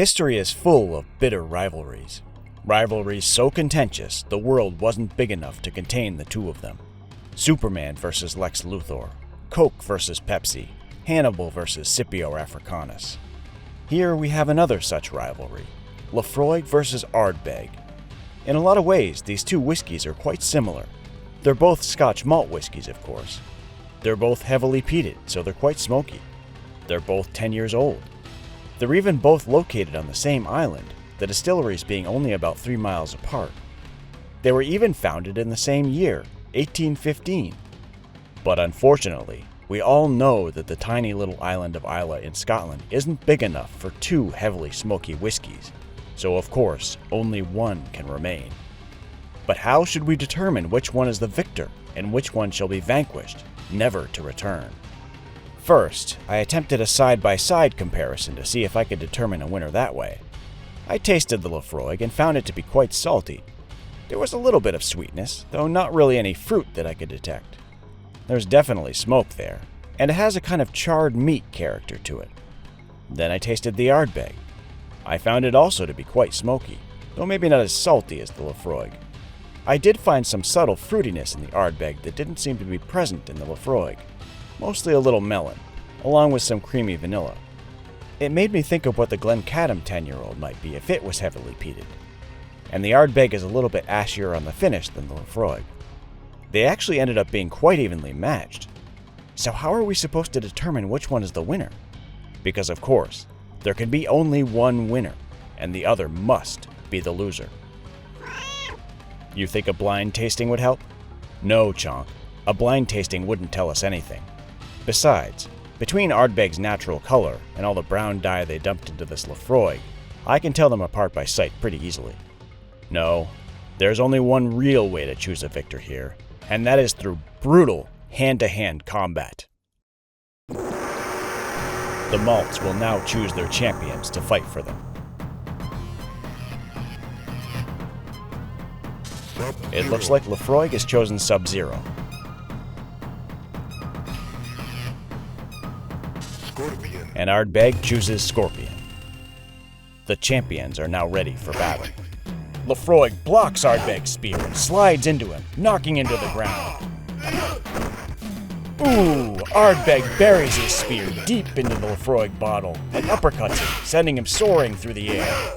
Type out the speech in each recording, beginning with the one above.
History is full of bitter rivalries. Rivalries so contentious, the world wasn't big enough to contain the two of them. Superman versus Lex Luthor, Coke versus Pepsi, Hannibal versus Scipio Africanus. Here we have another such rivalry, Laphroaig versus Ardbeg. In a lot of ways, these two whiskies are quite similar. They're both Scotch malt whiskies, of course. They're both heavily peated, so they're quite smoky. They're both 10 years old. They're even both located on the same island, the distilleries being only about 3 miles apart. They were even founded in the same year, 1815. But unfortunately, we all know that the tiny little island of Islay in Scotland isn't big enough for two heavily smoky whiskies, so of course, only one can remain. But how should we determine which one is the victor and which one shall be vanquished, never to return? First, I attempted a side-by-side comparison to see if I could determine a winner that way. I tasted the Laphroaig and found it to be quite salty. There was a little bit of sweetness, though not really any fruit that I could detect. There's definitely smoke there, and it has a kind of charred meat character to it. Then I tasted the Ardbeg. I found it also to be quite smoky, though maybe not as salty as the Laphroaig. I did find some subtle fruitiness in the Ardbeg that didn't seem to be present in the Laphroaig, mostly a little melon, along with some creamy vanilla. It made me think of what the Glencadam 10-year-old might be if it was heavily peated. And the Ardbeg is a little bit ashier on the finish than the Laphroaig. They actually ended up being quite evenly matched. So how are we supposed to determine which one is the winner? Because of course, there can be only one winner, and the other must be the loser. You think a blind tasting would help? No, Chonk. A blind tasting wouldn't tell us anything. Besides, between Ardbeg's natural color and all the brown dye they dumped into this Laphroaig, I can tell them apart by sight pretty easily. No, there's only one real way to choose a victor here, and that is through brutal hand-to-hand combat. The malts will now choose their champions to fight for them. It looks like Laphroaig has chosen Sub-Zero. And Ardbeg chooses Scorpion. The champions are now ready for battle. Laphroaig blocks Ardbeg's spear and slides into him, knocking him to the ground. Ooh, Ardbeg buries his spear deep into the Laphroaig bottle and uppercuts him, sending him soaring through the air.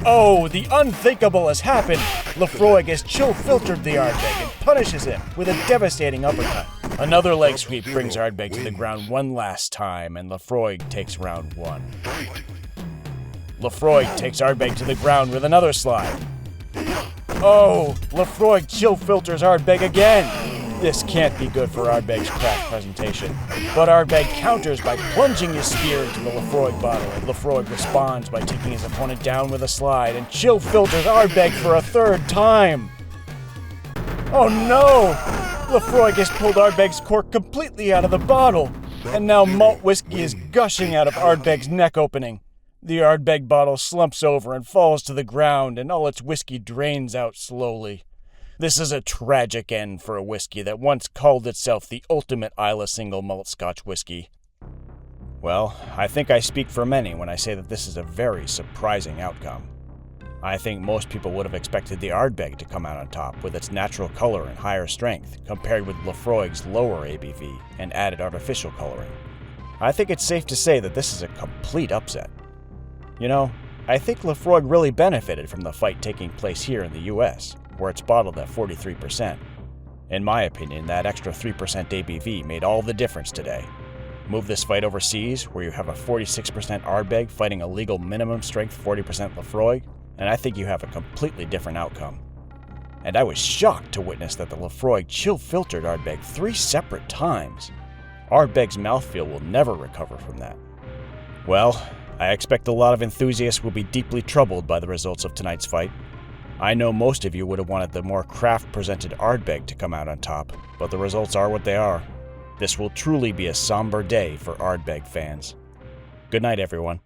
Oh, the unthinkable has happened! Laphroaig has chill-filtered the Ardbeg and punishes him with a devastating uppercut. Another leg sweep brings Ardbeg to the ground one last time, and Laphroaig takes round one. Laphroaig takes Ardbeg to the ground with another slide. Oh, Laphroaig chill-filters Ardbeg again! This can't be good for Ardbeg's craft presentation, but Ardbeg counters by plunging his spear into the Laphroaig bottle, and Laphroaig responds by taking his opponent down with a slide and chill-filters Ardbeg for a third time. Oh no! Laphroaig has pulled Ardbeg's cork completely out of the bottle, and now malt whiskey is gushing out of Ardbeg's neck opening. The Ardbeg bottle slumps over and falls to the ground, and all its whiskey drains out slowly. This is a tragic end for a whiskey that once called itself the ultimate Islay single-malt Scotch whiskey. Well, I think I speak for many when I say that this is a very surprising outcome. I think most people would have expected the Ardbeg to come out on top with its natural color and higher strength, compared with Laphroaig's lower ABV and added artificial coloring. I think it's safe to say that this is a complete upset. You know, I think Laphroaig really benefited from the fight taking place here in the US, where it's bottled at 43%. In my opinion, that extra 3% ABV made all the difference today. Move this fight overseas, where you have a 46% Ardbeg fighting a legal minimum strength 40% Laphroaig, and I think you have a completely different outcome. And I was shocked to witness that the Laphroaig chill-filtered Ardbeg 3 separate times. Ardbeg's mouthfeel will never recover from that. Well, I expect a lot of enthusiasts will be deeply troubled by the results of tonight's fight. I know most of you would have wanted the more craft-presented Ardbeg to come out on top, but the results are what they are. This will truly be a somber day for Ardbeg fans. Good night, everyone.